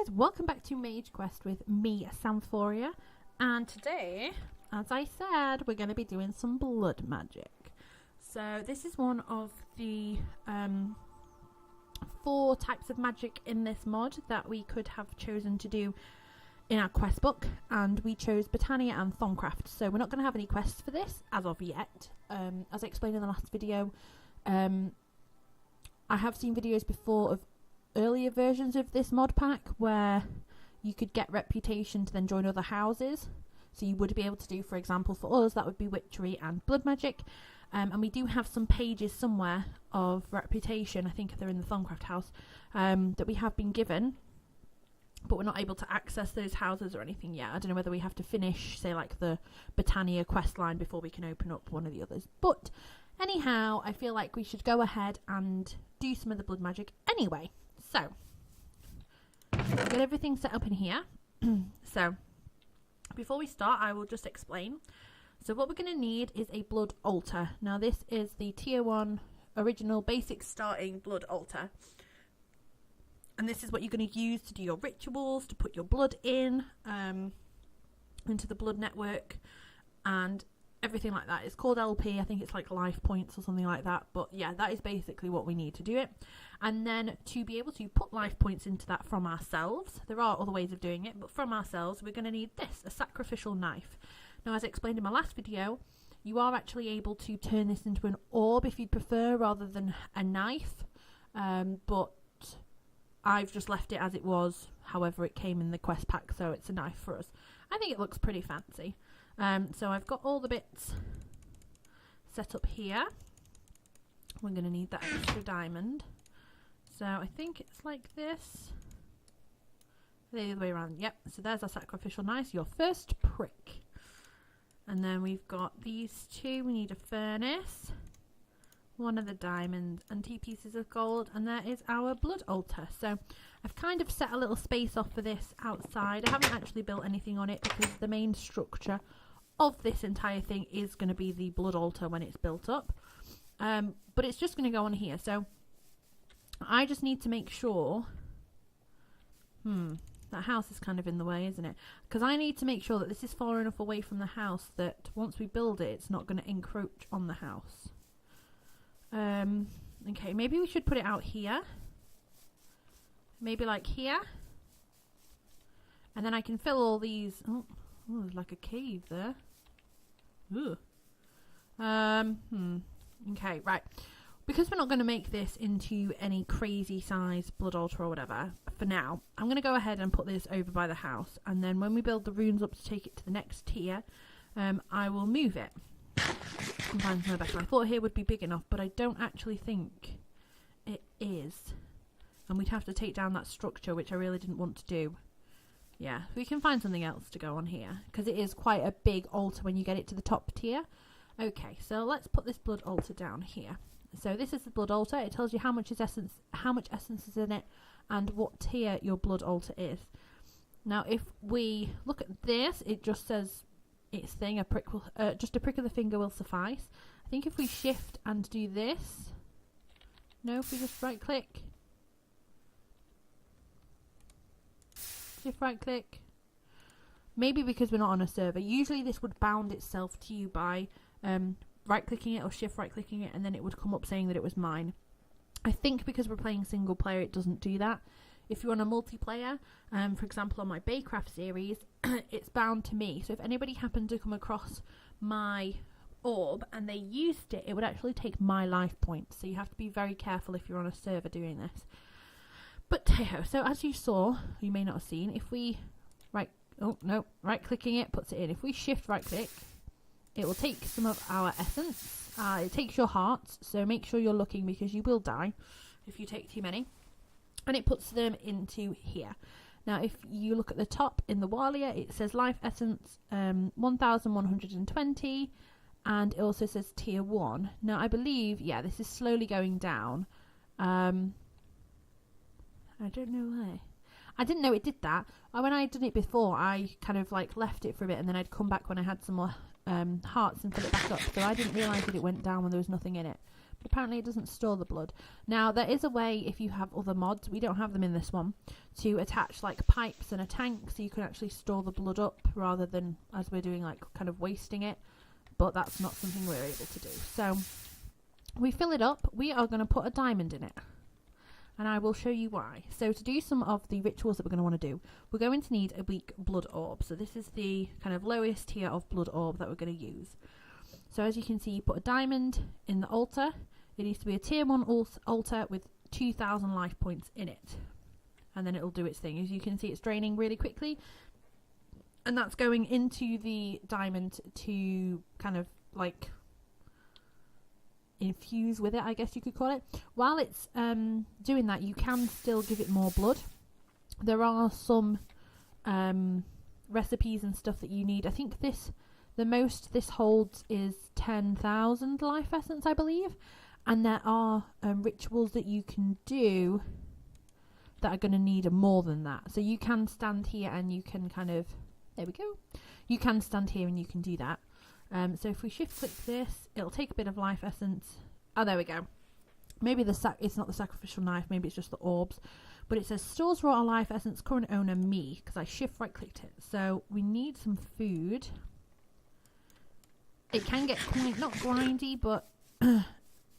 guys, welcome back to Mage Quest with me, Samphorea, and today, as I said, we're going to be doing some blood magic. So this is one of the 4 types of magic in this mod that we could have chosen to do in our quest book, and we chose Botania and Thaumcraft. So we're not going to have any quests for this as of yet. As I explained in the last video, I have seen videos before of earlier versions of this mod pack where you could get reputation to then join other houses. So you would be able to do, for example, for us, that would be witchery and blood magic. And we do have some pages somewhere of reputation, I think they're in the Thaumcraft house, that we have been given, but we're not able to access those houses or anything yet. I don't know whether we have to finish, say, like the Botania quest line before we can open up one of the others. But anyhow, I feel like we should go ahead and do some of the blood magic anyway. So, I've got everything set up in here. So, before we start, I will just explain. So what we're going to need is a blood altar. Now this is the tier 1 original basic starting blood altar. And this is what you're going to use to do your rituals, to put your blood in, into the blood network, and everything like that. It's called LP, I think it's like life points or something like that. But yeah, that is basically what we need to do it. And then to be able to put life points into that from ourselves, there are other ways of doing it, but from ourselves, we're going to need this, a Sacrificial Knife. Now, as I explained in my last video, you are actually able to turn this into an orb if you'd prefer, rather than a knife. But I've just left it as it was, however it came in the quest pack, so it's a knife for us. I think it looks pretty fancy. So I've got all the bits set up here. We're going to need that extra diamond. So I think it's like this. The other way around. Yep. So there's our Sacrificial Knife, your first prick. And then we've got these 2. We need a furnace, 1 of the diamonds, and 2 pieces of gold. And there is our blood altar. So I've kind of set a little space off for this outside. I haven't actually built anything on it because the main structure of this entire thing is going to be the blood altar when it's built up. But it's just going to go on here. So I just need to make sure... that house is kind of in the way, isn't it? Because I need to make sure that this is far enough away from the house that once we build it, it's not going to encroach on the house. Okay, maybe we should put it out here. Maybe like here. And then I can fill all these... Oh, there's like a cave there. Ooh. Okay, right. Because we're not going to make this into any crazy size blood altar or whatever, for now, I'm going to go ahead and put this over by the house. And then when we build the runes up to take it to the next tier, I will move it. And find somewhere better. I thought here would be big enough, but I don't actually think it is. And we'd have to take down that structure, which I really didn't want to do. Yeah, we can find something else to go on here, because it is quite a big altar when you get it to the top tier. Okay, so let's put this blood altar down here. So this is the blood altar. It tells you how much essence is in it, and what tier your blood altar is. Now, if we look at this, it just says its thing. Just a prick of the finger will suffice. I think if we shift and do this, no, if we just right click, shift right click. Maybe because we're not on a server. Usually this would bound itself to you by right clicking it or shift right clicking it, and then it would come up saying that it was mine. I think because we're playing single player it doesn't do that. If you're on a multiplayer, for example on my Baycraft series, it's bound to me. So if anybody happened to come across my orb and they used it, it would actually take my life points. So you have to be very careful if you're on a server doing this. But hey-ho, so as you saw, you may not have seen, if we right clicking it puts it in. If we shift right click, it will take some of our essence. It takes your hearts, so make sure you're looking because you will die if you take too many. And it puts them into here. Now, if you look at the top in the Walia, it says life essence 1120, and it also says tier 1. Now, I believe, yeah, this is slowly going down. I don't know why. I didn't know it did that. When I had done it before, I kind of like left it for a bit, and then I'd come back when I had some more hearts and fill it back up. So I didn't realise that it went down when there was nothing in it. Apparently it doesn't store the blood. Now, there is a way, if you have other mods, we don't have them in this one, to attach like pipes and a tank so you can actually store the blood up rather than, as we're doing, like kind of wasting it. But that's not something we're able to do. So we fill it up. We are going to put a diamond in it. And I will show you why. So to do some of the rituals that we're going to want to do, we're going to need a weak blood orb. So this is the kind of lowest tier of blood orb that we're going to use. So as you can see, you put a diamond in the altar. It needs to be a tier 1 altar with 2,000 life points in it. And then it'll do its thing. As you can see, it's draining really quickly. And that's going into the diamond to kind of like infuse with it, I guess you could call it. While it's doing that, you can still give it more blood. There are some recipes and stuff that you need. I think the most this holds is 10,000 life essence, I believe. And there are rituals that you can do that are going to need more than that. So you can stand here and you can kind of, there we go. You can stand here and you can do that. So if we shift click this, it'll take a bit of life essence. Oh, there we go. Maybe it's not the sacrificial knife, maybe it's just the orbs. But it says stores raw life essence, current owner me, because I shift right clicked it. So we need some food. It can get quite, not grindy, but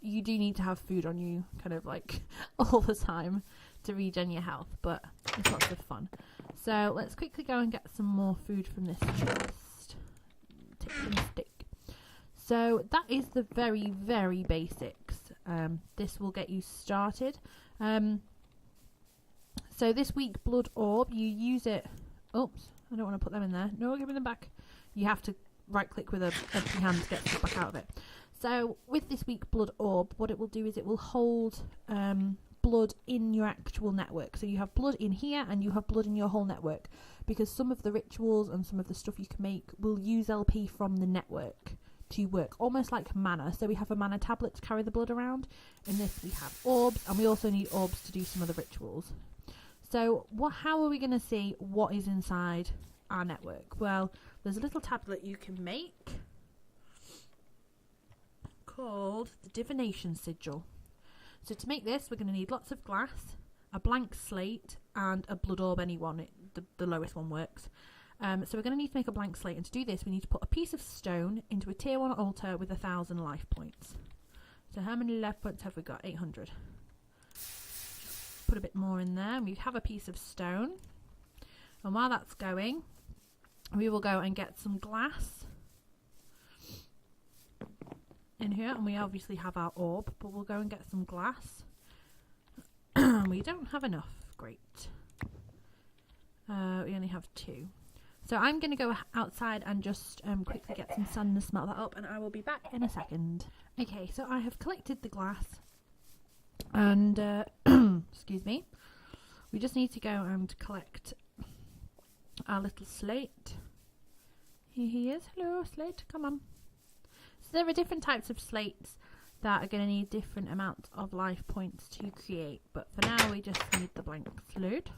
you do need to have food on you kind of like all the time to regen your health, but it's lots of fun. So let's quickly go and get some more food from this chest. Take some stick. So that is the very, very basics. This will get you started. So this weak blood orb, you use it. Oops, I don't want to put them in there. No, give me them back. You have to right click with a empty hand to get stuff back out of it. So with this weak blood orb, what it will do is it will hold blood in your actual network. So you have blood in here and you have blood in your whole network, because some of the rituals and some of the stuff you can make will use LP from the network to work, almost like mana. So we have a mana tablet to carry the blood around. In this we have orbs, and we also need orbs to do some of the rituals. So how are we going to see what is inside our network? Well, there's a little tablet you can make called the Divination Sigil. So to make this, we're going to need lots of glass, a blank slate, and a blood orb, anyone. The lowest one works. So we're going to need to make a blank slate, and to do this we need to put a piece of stone into a tier 1 altar with 1,000 life points. So how many life points have we got? 800. Put a bit more in there, and we have a piece of stone. And while that's going, we will go and get some glass in here, and we obviously have our orb, but we'll go and get some glass. We don't have enough. Great. We only have 2. So I'm going to go outside and just quickly get some sand and smelt that up, and I will be back in a second. Okay, so I have collected the glass, and excuse me, we just need to go and collect our little slate. Here he is. Hello, slate, come on. So there are different types of slates that are going to need different amounts of life points to create, but for now we just need the blank slate.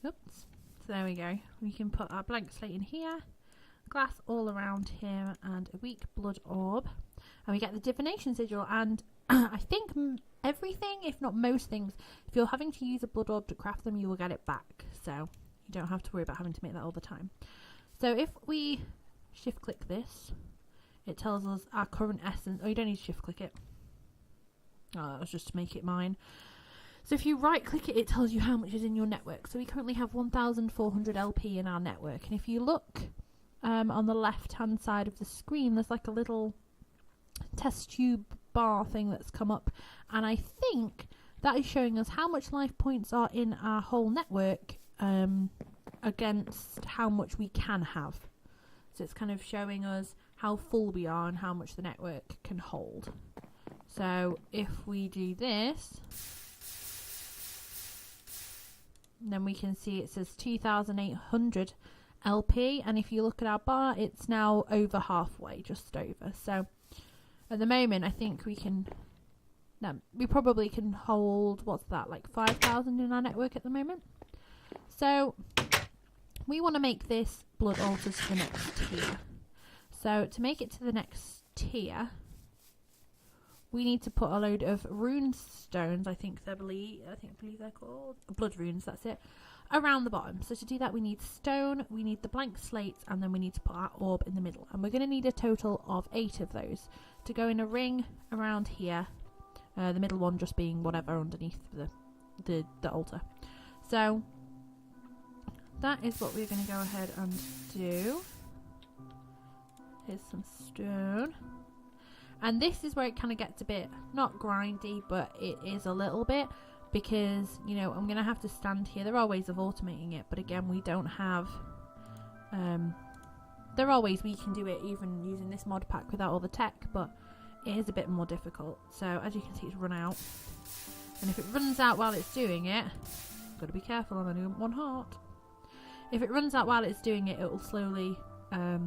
Oops. So there we go. We can put our blank slate in here, glass all around here, and a weak blood orb. And we get the Divination Sigil, and I think everything, if not most things, if you're having to use a blood orb to craft them, you will get it back. So you don't have to worry about having to make that all the time. So if we shift click this, it tells us our current essence. Oh, you don't need to shift click it. Oh, that was just to make it mine. So if you right click it, it tells you how much is in your network. So we currently have 1,400 LP in our network. And if you look on the left hand side of the screen, there's like a little test tube bar thing that's come up. And I think that is showing us how much life points are in our whole network against how much we can have. So it's kind of showing us how full we are and how much the network can hold. So if we do this, then we can see it says 2,800 LP, and if you look at our bar, it's now over halfway, just over. So at the moment, I think we probably can hold, what's that, like 5,000 in our network at the moment. So we want to make this blood altar to the next tier. So to make it to the next tier, we need to put a load of rune stones, I believe they're called blood runes, that's it, around the bottom. So to do that we need stone, we need the blank slates, and then we need to put our orb in the middle, and we're going to need a total of 8 of those to go in a ring around here, the middle one just being whatever underneath the altar. So that is what we're going to go ahead and do. Here's some stone. And this is where it kind of gets a bit, not grindy, but it is a little bit, because, you know, I'm going to have to stand here. There are ways of automating it, but again, we don't have, there are ways we can do it even using this mod pack without all the tech, but it is a bit more difficult. So as you can see, it's run out. And if it runs out while it's doing it, got to be careful, I'm only on 1 heart. If it runs out while it's doing it, it will slowly, so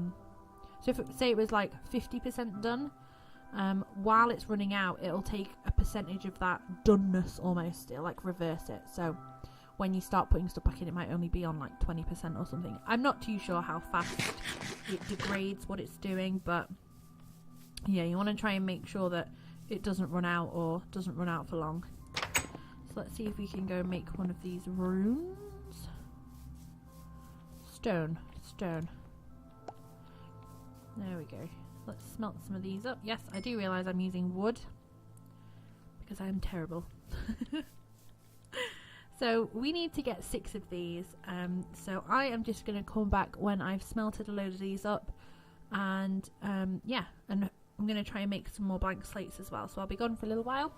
if say it was like 50% done, while it's running out, it'll take a percentage of that doneness almost. It'll like reverse it. So when you start putting stuff back in, it might only be on like 20% or something. I'm not too sure how fast it degrades what it's doing, but yeah, you want to try and make sure that it doesn't run out or doesn't run out for long. So let's see if we can go make one of these runes. Stone. There we go. Let's smelt some of these up. Yes, I do realise I'm using wood because I am terrible. So we need to get 6 of these. So I am just going to come back when I've smelted a load of these up, and yeah, and I'm going to try and make some more blank slates as well. So I'll be gone for a little while.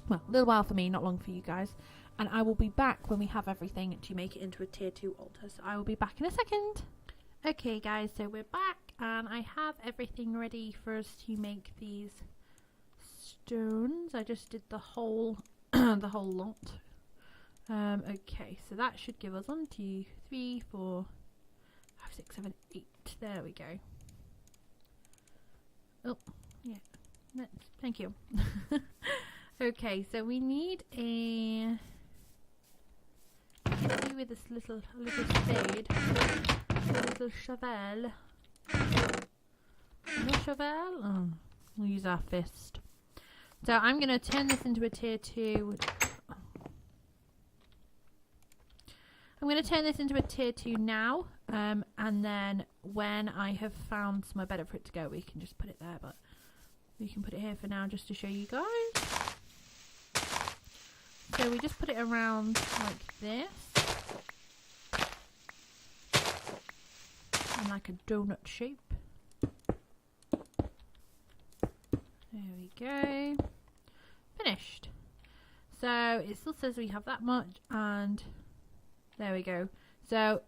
Well, a little while for me, not long for you guys. And I will be back when we have everything to make it into a tier 2 altar. So I will be back in a second. Okay guys, so we're back and I have everything ready for us to make these stones. I just did the whole the whole lot. Okay, so that should give us 1, 2, 3, 4, 5, 6, 7, 8. There we go. Oh, yeah. Thank you. Okay, so we need a with this little spade, a little shovel. No shovel? Oh, we'll use our fist. So I'm going to turn this into a tier 2. I'm going to turn this into a tier 2 now, and then when I have found somewhere better for it to go, we can just put it there, but we can put it here for now just to show you guys. So we just put it around like this, in like a donut shape. There we go. Finished. So it still says we have that much, and there we go. So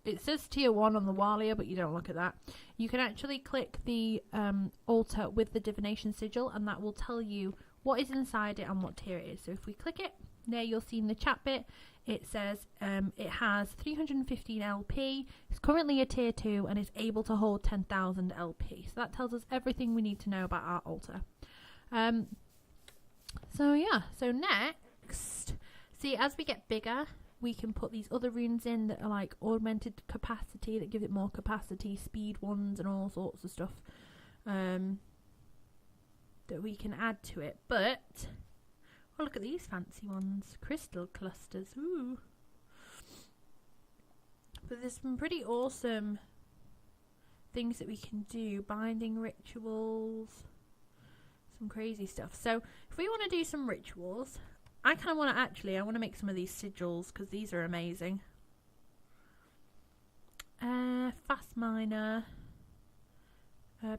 it says tier 1 on the wall here, but you don't look at that. You can actually click the altar with the Divination Sigil, and that will tell you what is inside it and what tier it is. So if we click it, there you'll see in the chat bit, it says it has 315 LP, it's currently a tier 2 and is able to hold 10,000 LP. So that tells us everything we need to know about our altar. So yeah, so next, see, as we get bigger, we can put these other runes in that are like augmented capacity, that give it more capacity, speed ones and all sorts of stuff. That we can add to it, but oh, look at these fancy ones, crystal clusters. Ooh, but there's some pretty awesome things that we can do, binding rituals, some crazy stuff. So if we want to do some rituals, I kind of want to I want to make some of these sigils because these are amazing. Fast miner.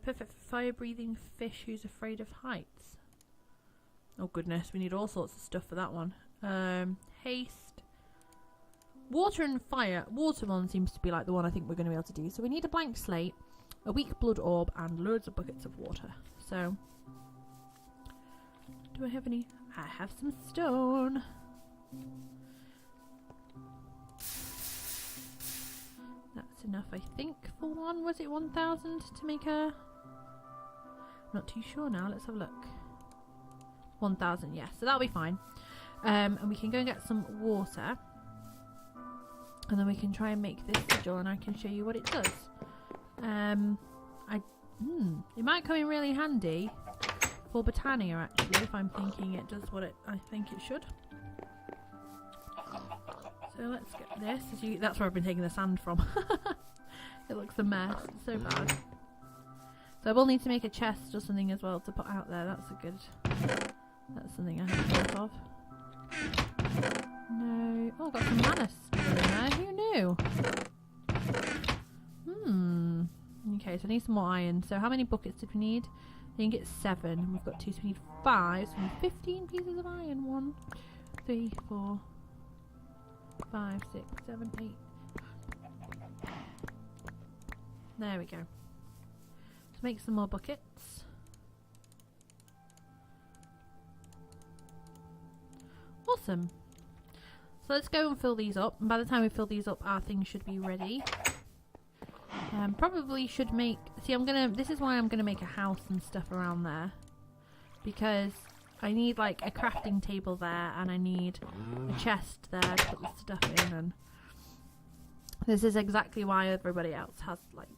Perfect for fire-breathing fish who's afraid of heights. Oh goodness, we need all sorts of stuff for that one. Haste. Water and fire. Water one seems to be like the one I think we're going to be able to do. So we need a blank slate, a weak blood orb, and loads of buckets of water. So, do I have any? I have some stone. That's enough, I think, for one. Was it 1,000 to make a... Not too sure now. Let's have a look. 1,000, yeah. So that'll be fine. And we can go and get some water. And then we can try and make this sigil and I can show you what it does. It might come in really handy for Botania, actually, if I'm thinking it does what I think it should. So let's get this. That's where I've been taking the sand from. It looks a mess. It's so bad. So I will need to make a chest or something as well to put out there. That's something I haven't thought of. No. Oh, I've got some mana still in there. Who knew? Okay, so I need some more iron. So how many buckets did we need? I think it's 7. We've got 2, so we need 5. So we need 15 pieces of iron. 1, 3, 4, 5, 6, 7, 8. There we go. Let's make some more buckets. Awesome. So let's go and fill these up. And by the time we fill these up, our things should be ready. Probably should make... See, this is why I'm going to make a house and stuff around there. Because I need, like, a crafting table there. And I need a chest there to put the stuff in. And this is exactly why everybody else has, like,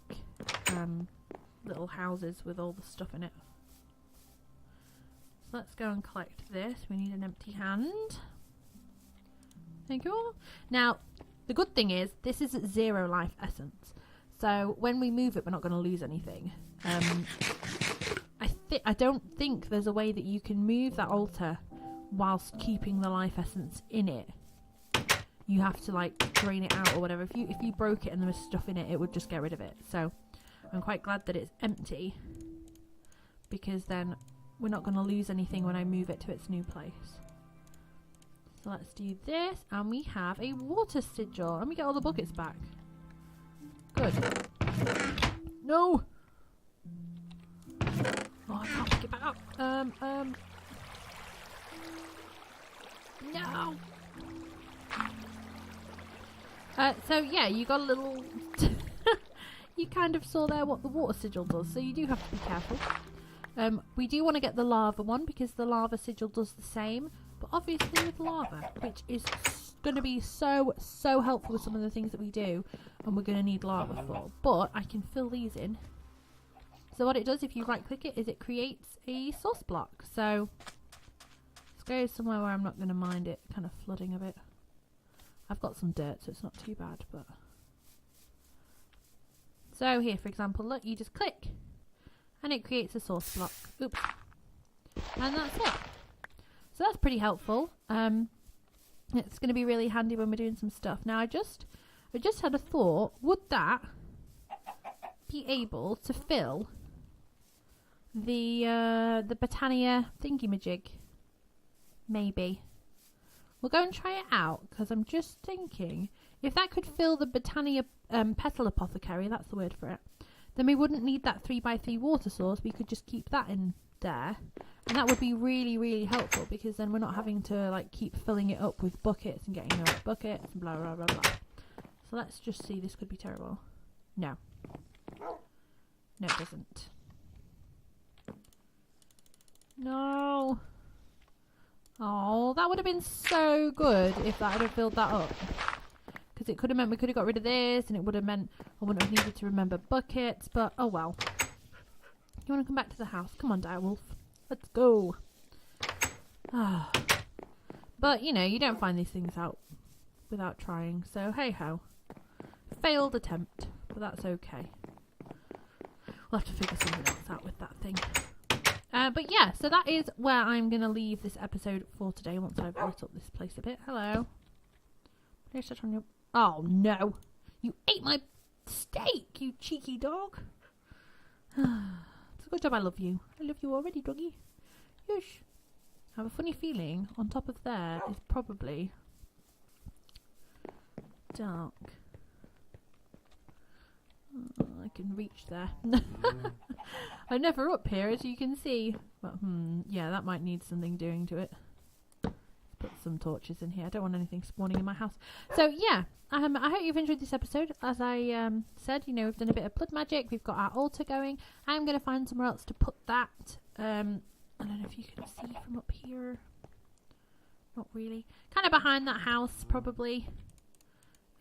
little houses with all the stuff in it. So let's go and collect this. We need an empty hand. Thank you all. Now, the good thing is, this is 0 life essence. So when we move it, we're not going to lose anything. I don't think there's a way that you can move that altar whilst keeping the life essence in it. You have to like drain it out or whatever. If you broke it and there was stuff in it, it would just get rid of it. So I'm quite glad that it's empty, because then we're not going to lose anything when I move it to its new place. So let's do this, and we have a water sigil, and we get all the buckets back. Good. No! Oh, I can't pick it back up. No! So yeah, you got a little... You kind of saw there what the water sigil does, so you do have to be careful. We do want to get the lava one, because the lava sigil does the same, but obviously with lava, which is going to be so helpful with some of the things that we do, and we're going to need lava for. But I can fill these in. So what it does if you right click it is it creates a source block. So let's go somewhere where I'm not going to mind it kind of flooding a bit. I've got some dirt, so it's not too bad. But so here, for example, look, you just click and it creates a source block. Oops. And that's it. So that's pretty helpful. It's going to be really handy when we're doing some stuff. Now I just had a thought. Would that be able to fill the Botania thingy-majig? Maybe. We'll go and try it out, because I'm just thinking if that could fill the Botania petal apothecary, that's the word for it, then we wouldn't need that 3x3 water source. We could just keep that in there, and that would be really, really helpful, because then we're not having to like keep filling it up with buckets and getting no buckets and blah blah blah blah. So let's just see. This could be terrible. No, it doesn't. No. Oh, that would have been so good if that had filled that up. Because it could have meant we could have got rid of this, and it would have meant I wouldn't have needed to remember buckets, but oh well. You want to come back to the house? Come on, direwolf. Let's go. Ah. But, you know, you don't find these things out without trying, so hey-ho. Failed attempt, but that's okay. We'll have to figure something else out with that thing. But yeah, so that is where I'm going to leave this episode for today once I've built up this place a bit. Hello. Please sit on your... Oh, no. You ate my steak, you cheeky dog. It's a good job I love you. I love you already, doggy. Yush. I have a funny feeling on top of there is probably dark. Oh, I can reach there. I'm never up here, as you can see. But, yeah, that might need something doing to it. Let's put some torches in here. I don't want anything spawning in my house. So, yeah, I hope you've enjoyed this episode. As I said, you know, we've done a bit of blood magic. We've got our altar going. I'm going to find somewhere else to put that. I don't know if you can see from up here. Not really. Kind of behind that house, probably.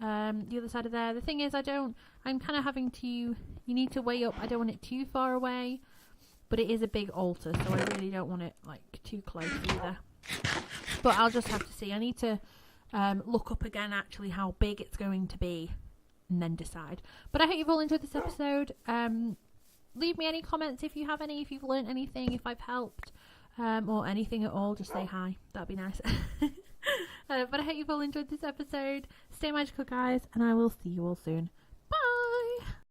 The other side of there. The thing is, I'm kind of having to, you need to weigh up, I don't want it too far away, but it is a big altar, so I really don't want it like too close either. But I'll just have to see. I need to look up again actually how big it's going to be and then decide. But I hope you've all enjoyed this episode. Leave me any comments if you have any, if you've learned anything, if I've helped, or anything at all. Just say hi, that'd be nice. But I hope you've all enjoyed this episode. Stay magical, guys, and I will see you all soon.